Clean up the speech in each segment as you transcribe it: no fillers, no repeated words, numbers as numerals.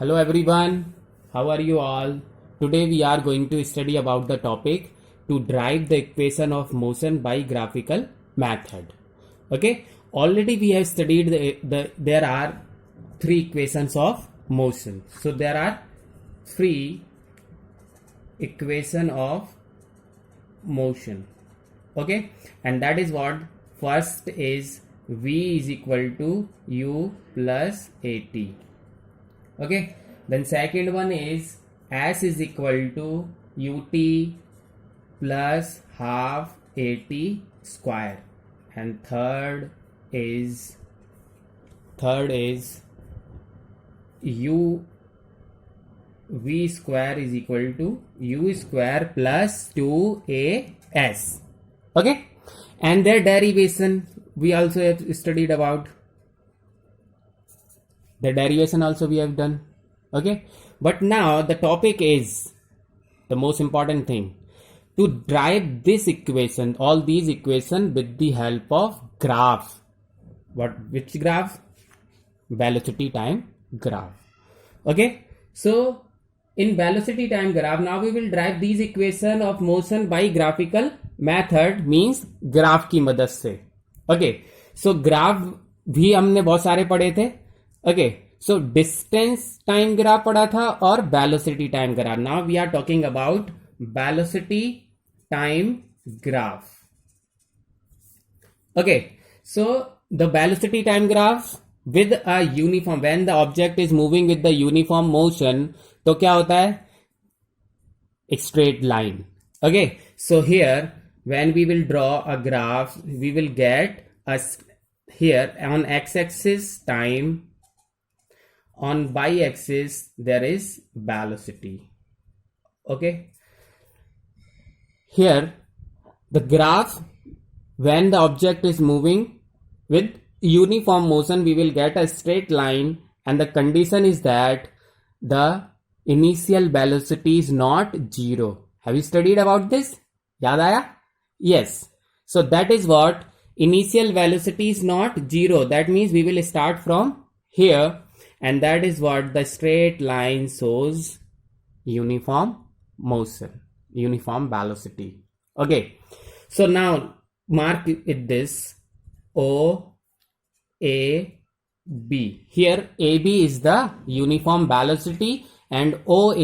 Hello everyone, how are you all? Today we are going to study about the topic to derive the equation of motion by graphical method. Okay, already we have studied there are three equations of motion. So there are three equation of motion. Okay, and that is what first is V is equal to U plus AT. Okay, then second one is S is equal to UT plus half AT square, and third is U V square is equal to U square plus 2AS. Okay, and their derivation we also have studied about. The derivation also we have done. Okay, but now the topic is the most important thing, to derive this equation, all these equations with the help of graph. Which graph? Velocity time graph. Okay, so in velocity time graph, now we will derive these equation of motion by graphical method, means graph की मदद से. Okay, so graph भी हमने बहुत सारे पढ़े थे. Okay, so distance time graph पढ़ा था और velocity time graph. Now we are talking about velocity time graph. Okay, so the velocity time graph with a uniform, when the object is moving with the uniform motion, तो क्या होता है? A straight line. Okay, so here when we will draw a graph, we will get a, here on x-axis time, on y-axis there is velocity. Okay, here the graph, when the object is moving with uniform motion, we will get a straight line, and the condition is that the initial velocity is not zero. Have you studied about this? Yaad aaya? Yes. So that is what initial velocity is not zero. That means we will start from here, and that is what the straight line shows uniform motion, uniform velocity. Okay, so now mark it this O A B. Here AB is the uniform velocity and OA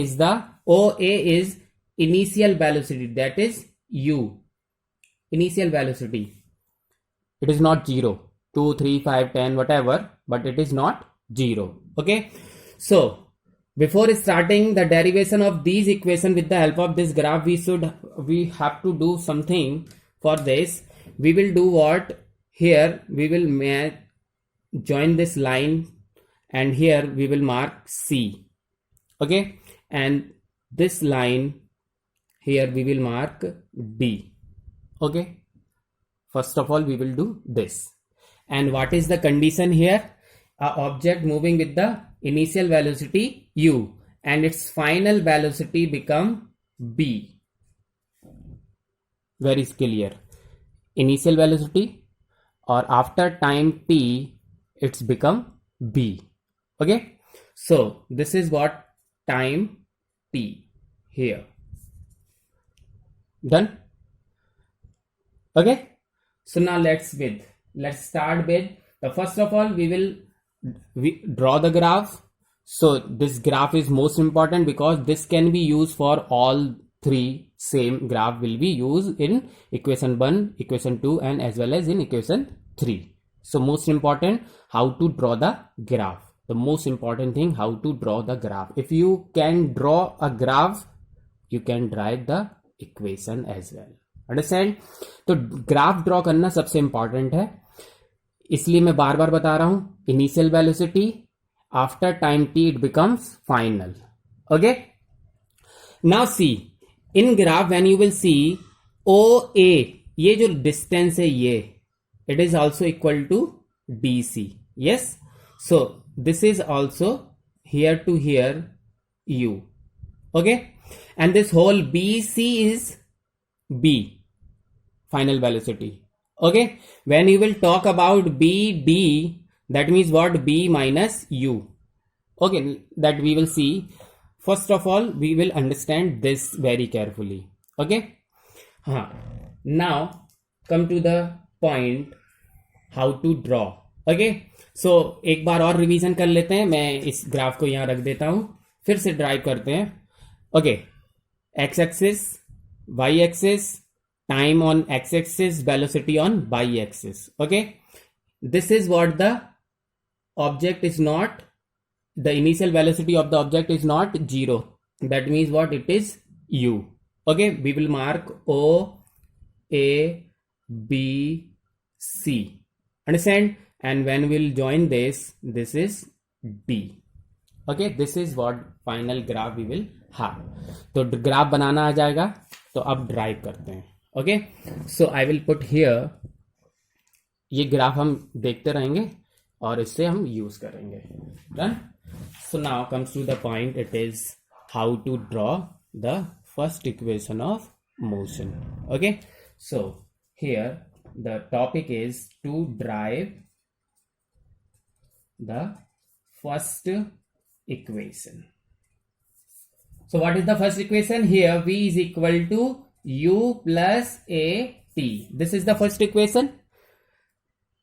is initial velocity, that is U, initial velocity. It is not 0, 2, 3, 5, 10, whatever, but it is not 0. Okay, so before starting the derivation of these equations with the help of this graph, we have to do something. For this we will do what? Here we will join this line, and here we will mark C. Okay, and this line here we will mark D. Okay, first of all we will do this. And what is the condition here? A object moving with the initial velocity U and its final velocity become B. Very clear. Initial velocity, or after time t it's become B. Okay, so this is what time t here. Done? Okay, so now let's start with the first of all we draw the graph. So this graph is most important because this can be used for all three. Same graph will be used in equation 1, equation 2 and as well as in equation 3. So most important, how to draw the graph. The most important thing, how to draw the graph. If you can draw a graph, you can derive the equation as well. Understand? तो graph draw करना सबसे important है, इसलिए मैं बार बार बता रहा हूं. Initial velocity, after time T it becomes final. Okay, now see in graph when you will see O A, ये जो डिस्टेंस है ये, it is also equal to D C. Yes, so this is also here to here you. Okay, and this whole BC is B, final velocity. Okay, when you will talk about BD, that means what? B minus U. okay, that we will see. First of all, we will understand this very carefully. Okay. Now come to the point, how to draw. Okay, so एक बार और revision कर लेते हैं. मैं इस graph को यहां रख देता हूं, फिर से ड्राइव करते हैं. Okay, x axis, y axis, time on x axis, velocity on y axis. Okay, this is what the object is not, the initial velocity of the object is not 0. That means what? It is u. Okay, we will mark O, A, B, C. Understand? And when we'll join this is D. Okay, this is what final graph we will have. तो graph बनाना आ जाएगा. तो अब derive करते हैं. Okay, so I will put here. ये graph हम देखते रहेंगे और इससे हम यूज करेंगे. Done. So now comes to the point, it is how to draw the first equation of motion. Okay, so here the topic is to derive the first equation. So what is the first equation? Here v is equal to u plus a t. This is the first equation.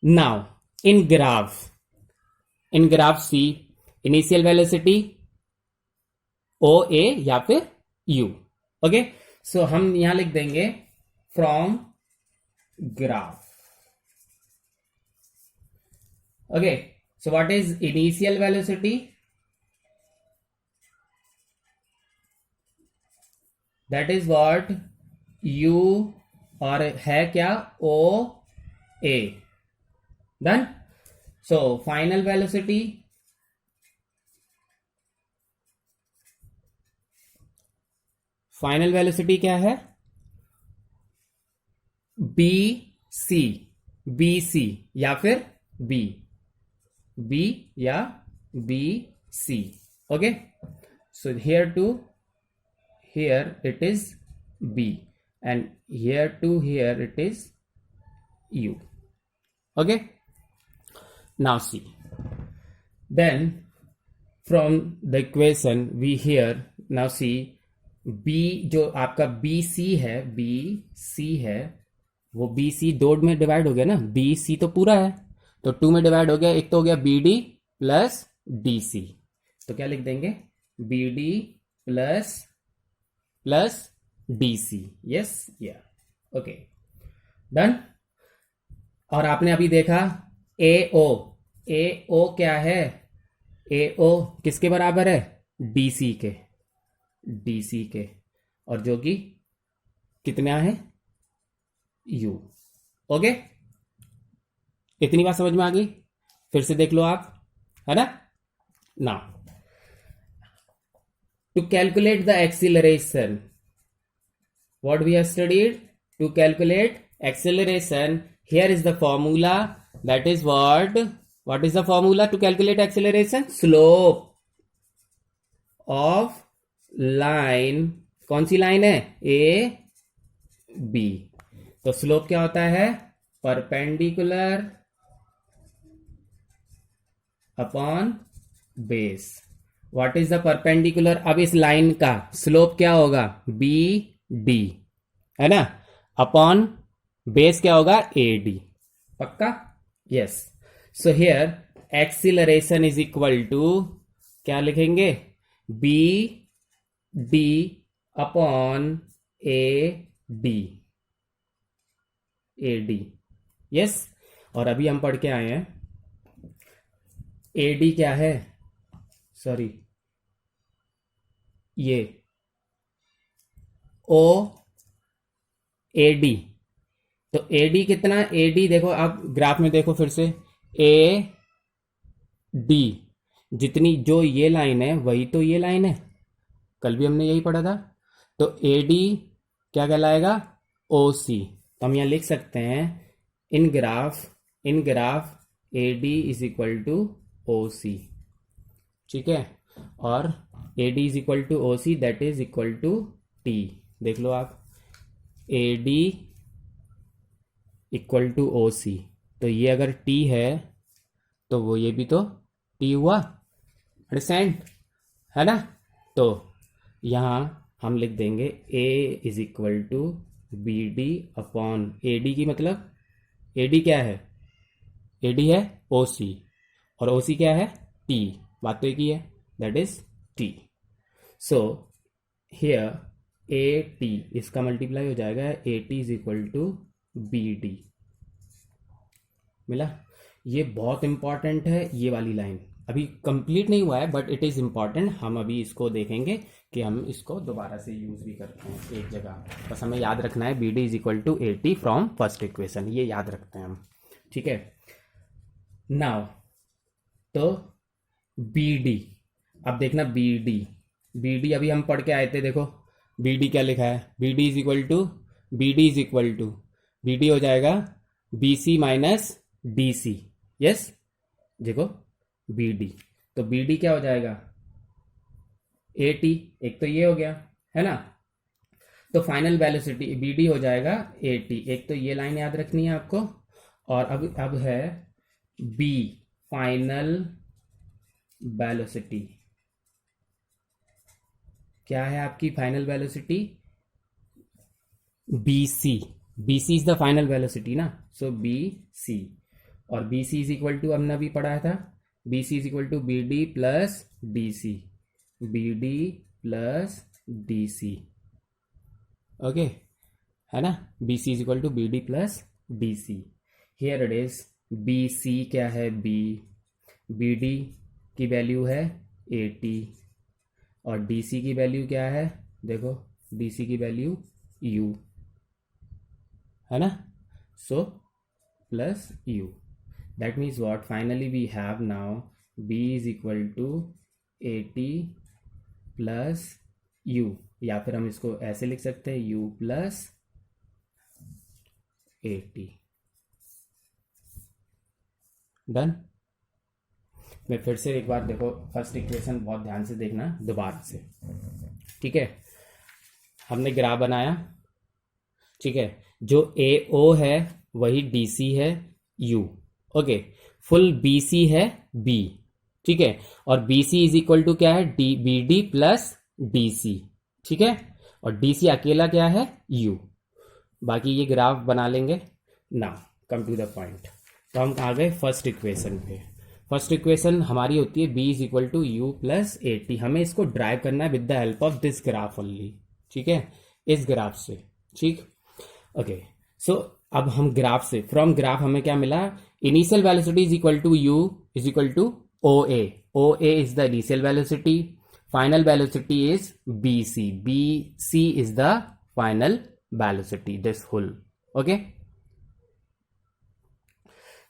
Now in graph see initial velocity o a या फिर u. Okay, so हम यहां लिख देंगे from graph. Okay, so what is initial velocity? That is what u और है क्या o a. Done. So final velocity, final velocity क्या है? बी सी या फिर बी या B C. Okay, so here to here it is B and here to here it is U. Okay, now see, then from the equation we here now see B, जो आपका B C है वो B C दो में divide हो गया ना. B सी तो पूरा है, तो 2 में डिवाइड हो गया. एक तो हो गया B D plus D C. तो क्या लिख देंगे? B D plus D C. Yes, yeah. Okay, done. और आपने अभी देखा ए ओ क्या है? ए ओ किसके बराबर है? डी सी के, और जो कि कितना है? यू. ओके, इतनी बात समझ में आ गई? फिर से देख लो आप, है ना. Now to calculate the acceleration, what we have studied, to calculate acceleration, here is the formula. That is what is the formula to calculate acceleration? Slope of line. कौन सी लाइन है? A B. तो slope क्या होता है? Perpendicular upon base. What is the perpendicular? अब इस line का स्लोप क्या होगा? बी डी, है ना. अपॉन बेस क्या होगा? A D. पक्का? Yes. So here acceleration is equal to क्या लिखेंगे? B D upon A D. Yes. और अभी हम पढ़ के आए हैं ए डी क्या है? सॉरी, ये ओ ए डी. तो ए डी कितना? ए डी देखो आप ग्राफ में देखो फिर से, ए डी जितनी जो ये लाइन है वही तो ये लाइन है. कल भी हमने यही पढ़ा था. तो ए डी क्या कहलाएगा? ओ सी. तो हम यहां लिख सकते हैं in graph A D is equal to O C. ठीक है, और A D is equal to O C, that is equal to T. देख लो आप, A D equal to O C. तो ये अगर टी है तो वो ये भी तो टी हुआ. अंडरस्टैंड, है ना। तो यहाँ हम लिख देंगे A is equal to B D upon A D की मतलब ए डी क्या है, ए डी है ओ सी, और ओ सी क्या है टी, बात तो एक ही है, that is T. So here A T इसका मल्टीप्लाई हो जाएगा A T is equal to B D, मिला। ये बहुत इंपॉर्टेंट है, ये वाली लाइन अभी कंप्लीट नहीं हुआ है बट इट इज़ इम्पॉर्टेंट। हम अभी इसको देखेंगे कि हम इसको दोबारा से यूज़ भी करते हैं एक जगह, बस हमें याद रखना है B D is equal to A T from first equation, ये याद रखते हैं हम, ठीक है। नाउ तो बी डी, अब देखना बी डी अभी हम पढ़ के आए थे, देखो बी डी क्या लिखा है, B D is equal to B D is equal to B D हो जाएगा B C minus D C, yes, देखो बी डी, तो बी डी क्या हो जाएगा ए टी, एक तो ये हो गया है ना, तो फाइनल वेलोसिटी बी डी हो जाएगा ए टी, एक तो ये लाइन याद रखनी है आपको। और अब है बी फाइनल वेलोसिटी, क्या है आपकी final velocity B C, B C is the final velocity ना, सो बी सी, और B C is equal to हमने अभी पढ़ा था B C is equal to B D plus D C, B D plus D C, okay, है ना, B C is equal to B D plus D C. Here it is B C क्या है B D की value है A T, और D C की value क्या है, देखो डी सी की वैल्यू यू, है ना, so plus U, that means what, finally we have now B is equal to A T plus U, या फिर हम इसको ऐसे लिख सकते हैं U plus A T, done. मैं फिर से एक बार देखो फर्स्ट इक्वेशन बहुत ध्यान से देखना दोबारा से, ठीक है। हमने ग्राफ बनाया, ठीक है, जो ए ओ है वही डी सी है U, okay, full B C है बी, ठीक है, और B C is equal to क्या है D B D plus D C, ठीक है, और डी सी अकेला क्या है यू, बाकी ये ग्राफ बना लेंगे। Now come to the point, तो हम आ गए फर्स्ट इक्वेशन पे। फर्स्ट इक्वेशन हमारी होती है B is equal to U plus A T, हमें इसको ड्राइव करना है with the help of this graph only, ठीक है, इस ग्राफ से, ठीक, ओके। सो अब हम ग्राफ से, फ्रॉम ग्राफ हमें क्या मिला, initial velocity is equal to U is equal to O A is the initial velocity, final velocity is B C is the final velocity, this whole, okay.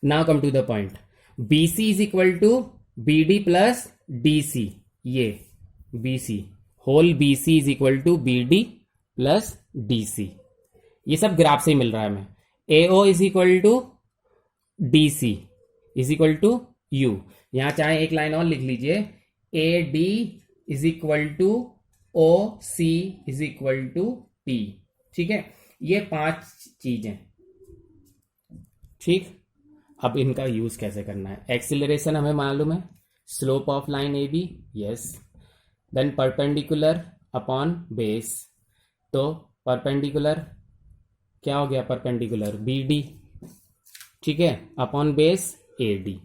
Now come to the point, B C is equal to B D plus D C, ये B C whole B C is equal to B D plus D C, ये सब graph से ही मिल रहा है हमें। ए ओ is equal to D C is equal to U, यहां चाहे एक लाइन और लिख लीजिए, A D is equal to O C is equal to T, ठीक है, ये 5 चीजें, ठीक। अब इनका यूज कैसे करना है, एक्सिलरेशन हमें मालूम है, slope of line A B, yes, then perpendicular upon base, तो परपेंडिकुलर क्या हो गया, परपेंडिकुलर बी डी, ठीक है, upon base A D,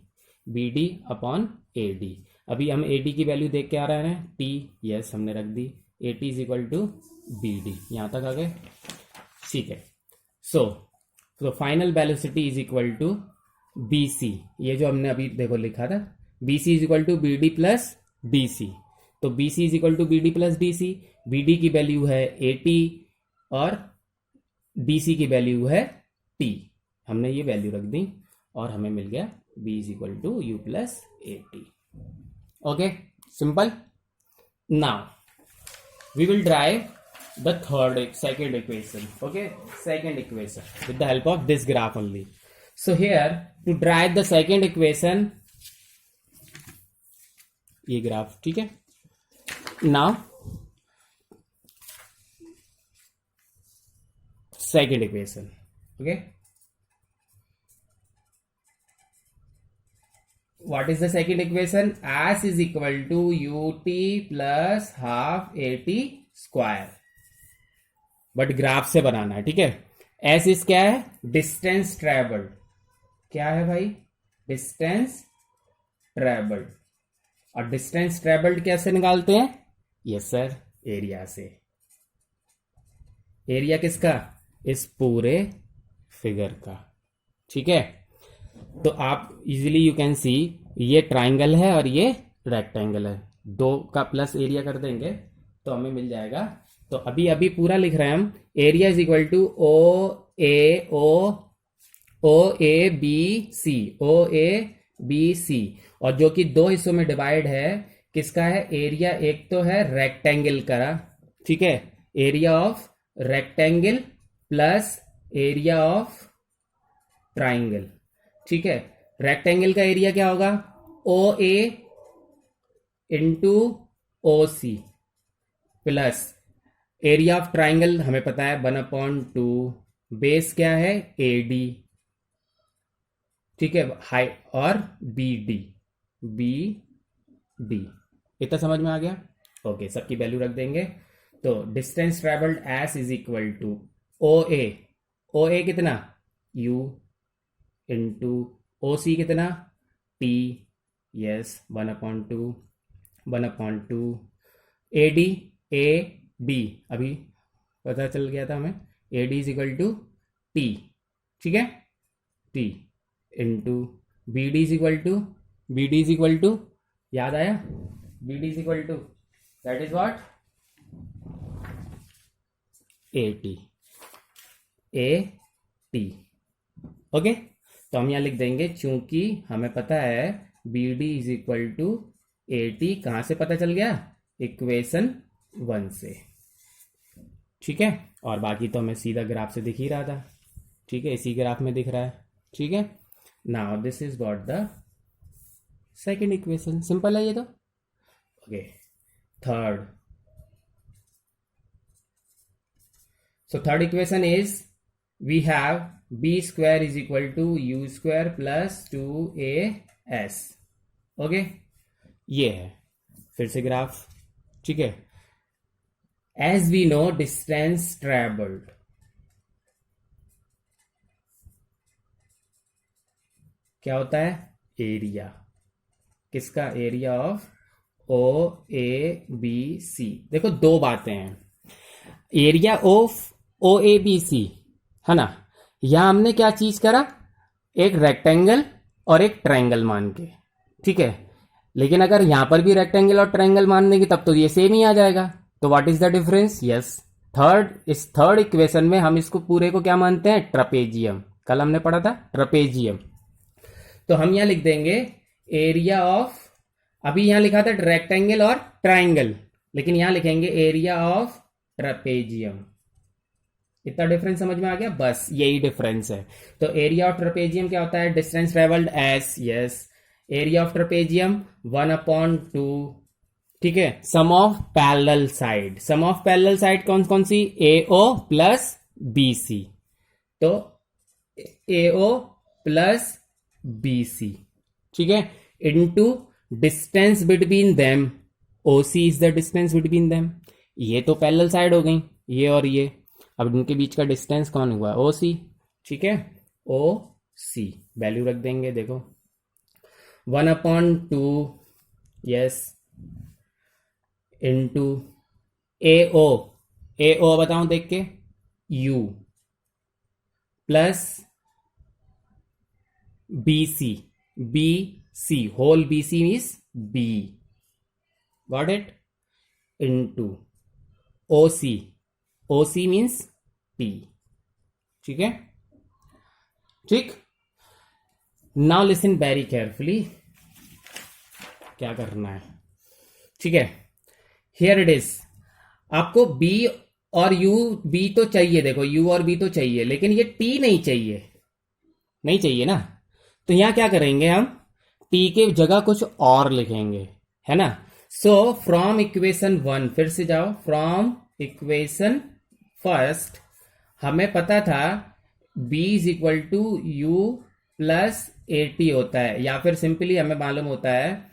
B D upon A D. अभी हम ए डी की वैल्यू देख के आ रहे हैं टी, यस हमने रख दी, A T is equal to B D, यहां तक आ गए, ठीक है। So final velocity is equal to B C, ये जो हमने अभी देखो लिखा था, B C is equal to B D plus D C, तो B C is equal to B D plus D C, B D की वैल्यू है ए टी और डी सी की वैल्यू है टी, हमने ये वैल्यू रख दी और हमें मिल गया B is equal to U plus A T, okay, simple. Now we will drive the second equation, okay, second equation with the help of this graph only. So here to derive the second equation, ये graph, ठीक है, now second equation, okay, what is the second equation? S is equal to U T plus half A T square, but graph से बनाना है, ठीक है। S is क्या है? Distance travelled. क्या है भाई? Distance travelled. और डिस्टेंस ट्रेवल्ड कैसे निकालते हैं? यस सर, एरिया से। एरिया किसका? इस पूरे फिगर का, ठीक है। तो आप इजीली यू कैन सी, ये ट्राइंगल है और ये रेक्टेंगल है, दो का प्लस एरिया कर देंगे तो हमें मिल जाएगा। तो अभी अभी पूरा लिख रहे हैं हम। Area is equal to O A B C, O A B C, और जो कि दो हिस्सों में डिवाइड है। किसका है एरिया? एक तो है रेक्टेंगल का, ठीक है, area of rectangle plus area of triangle, ठीक है। रेक्टेंगल का एरिया क्या होगा? O A into O C plus area of triangle हमें पता है 1/2, बेस क्या है? ए डी, ठीक है, हाइट, और बी डी, बी डी। इतना समझ में आ गया? ओके, सबकी वैल्यू रख देंगे। तो distance travelled S is equal to O A कितना? यू इंटू ओ सी कितना? टी, यस, 1/2 ए डी अभी पता चल गया था हमें। A D is equal to T, ठीक है, T into B D is equal to, याद आया? B D is equal to, that is what? A T. Okay, तो हम यहां लिख देंगे, चूंकि हमें पता है B D is equal to A T, कहां से पता चल गया? इक्वेशन 1 से, ठीक है। और बाकी तो हमें सीधा ग्राफ से दिख ही रहा था, ठीक है, इसी ग्राफ में दिख रहा है, ठीक है। Now this is got the second equation, simple है ये तो। Okay, third, so third equation is we have b square is equal to u square plus 2as, okay, ये है फिर से ग्राफ, ठीक है। As we know distance travelled, क्या होता है? एरिया, किसका? Area of O A B C. देखो दो बातें हैं, area of O A B C, है ना। यहां हमने क्या चीज करा? एक रेक्टेंगल और एक ट्रायंगल मान के, ठीक है। लेकिन अगर यहां पर भी रेक्टेंगल और ट्रायंगल मान देंगे तब तो ये सेम ही आ जाएगा। तो what is the difference? Yes, इस थर्ड इक्वेशन में हम इसको पूरे को क्या मानते हैं? ट्रपेजियम। कल हमने पढ़ा था ट्रपेजियम। तो हम यहां लिख देंगे एरिया ऑफ, अभी यहां लिखा था रेक्टेंगल और ट्रायंगल, लेकिन यहां लिखेंगे एरिया ऑफ ट्रपेजियम। इतना डिफरेंस समझ में आ गया? बस यही डिफरेंस है। तो एरिया ऑफ ट्रपेजियम क्या होता है? Distance travelled S, yes, area of trapezium 1/2, ठीक है, sum of parallel side. Sum of parallel side कौन कौन सी? AO प्लस BC, तो AO प्लस BC, ठीक है, into distance between them, OC is the distance between them. ये तो पैरेलल साइड हो गई, ये और ये, अब इनके बीच का डिस्टेंस कौन हुआ? OC, ठीक है, OC वैल्यू रख देंगे। देखो 1/2, यस, इंटू AO बताऊं देख के, U plus BC whole BC इज B, got it, into OC means T, ठीक है, ठीक। नाउ लिसन वेरी केयरफुली, क्या करना है, ठीक है। हियर इट इज, आपको B और B तो चाहिए, देखो U और B तो चाहिए, लेकिन ये T नहीं चाहिए ना। तो यहां क्या करेंगे हम? T के जगह कुछ और लिखेंगे, है ना। सो फ्रॉम इक्वेशन 1, फिर से जाओ, फ्रॉम इक्वेशन फर्स्ट हमें पता था B इज इक्वल टू U प्लस 80 होता है, या फिर सिंपली हमें मालूम होता है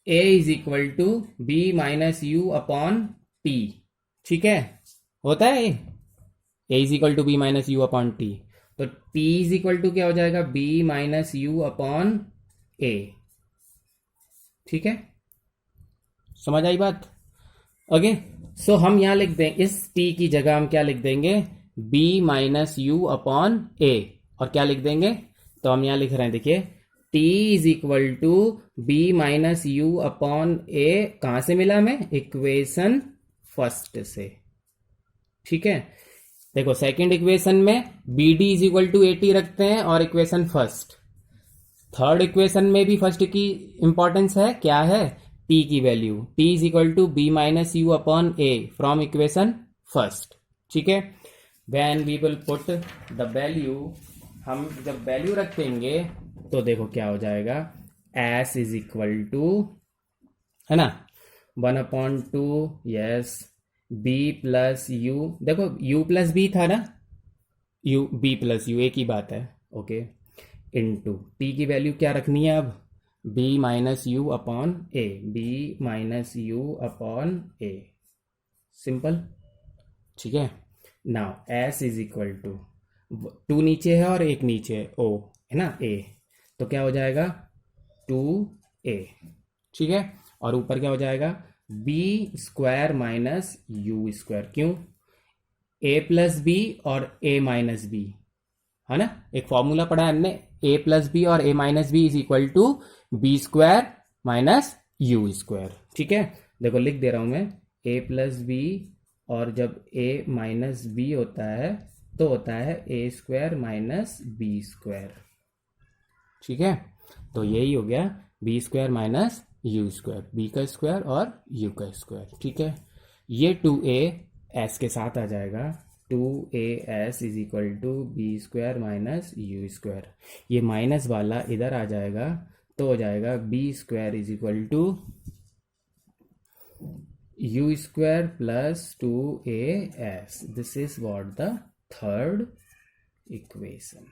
a is equal to B minus U upon T. ठीक है, होता है a is equal to B minus U upon T. तो t इज इक्वल टू क्या हो जाएगा, b minus U upon a। ठीक है, समझ आई बात? ओके, सो हम यहां लिख दें, इस t की जगह हम क्या लिख देंगे, b minus U upon a। और क्या लिख देंगे, तो हम यहां लिख रहे हैं, देखिए t is equal to B minus U upon a। कहां से मिला हमें, इक्वेशन फर्स्ट से। ठीक है, देखो सेकंड इक्वेशन में B D is equal to 80 रखते हैं और इक्वेशन फर्स्ट। थर्ड इक्वेशन में भी फर्स्ट की इंपॉर्टेंस है, क्या है, t की value, t is equal to B minus U upon a from equation first. ठीक है, when we will put the value, हम जब वैल्यू रखेंगे तो देखो क्या हो जाएगा, s इज इक्वल टू, है ना, 1/2, यस, b प्लस यू, देखो u प्लस b था ना, u b प्लस यू एक ही बात है, ओके, इनटू t की वैल्यू क्या रखनी है अब, b minus U upon a, b minus U upon a, simple. ठीक है, now s is equal to, 2 नीचे है और 1 नीचे है, o है ना, a, तो क्या हो जाएगा 2a। ठीक है, और ऊपर क्या हो जाएगा, b square minus U square, क्यों, a प्लस बी और a माइनस बी, है ना, एक फॉर्मूला पढ़ा है हमने, a प्लस बी और a minus B is equal to B square minus U square. ठीक है, देखो लिख दे रहा हूं मैं, a प्लस बी, और जब a माइनस बी होता है तो होता है a square minus B square. ठीक है, तो यही हो गया B square minus U square, B का स्क्वायर और यू का स्क्वायर। ठीक है, ये 2a s के साथ आ जाएगा, 2as is equal to B square minus U square, ये माइनस वाला इधर आ जाएगा तो हो जाएगा B square is equal to U square plus 2as, this is what the third equation.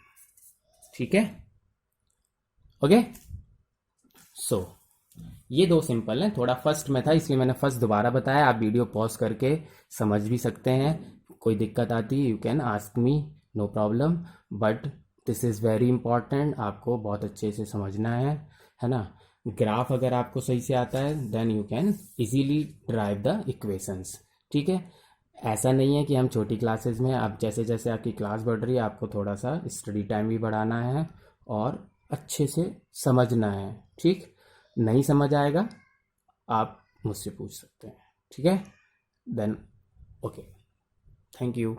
ठीक है, ओके, सो ये दो सिंपल हैं, थोड़ा फर्स्ट में था इसलिए मैंने फर्स्ट दोबारा बताया, आप वीडियो पॉज करके समझ भी सकते हैं, कोई दिक्कत आती है you can ask me, no problem, but this is very important, आपको बहुत अच्छे से समझना है ना। ग्राफ अगर आपको सही से आता है then you can easily drive the equations. ठीक है, ऐसा नहीं है कि हम छोटी क्लासेस में, आप जैसे जैसे आपकी क्लास बढ़ रही है आपको थोड़ा सा स्टडी टाइम भी बढ़ाना है और अच्छे से समझना है। ठीक, नहीं समझ आएगा आप मुझसे पूछ सकते हैं। ठीक है, देन ओके, थैंक यू।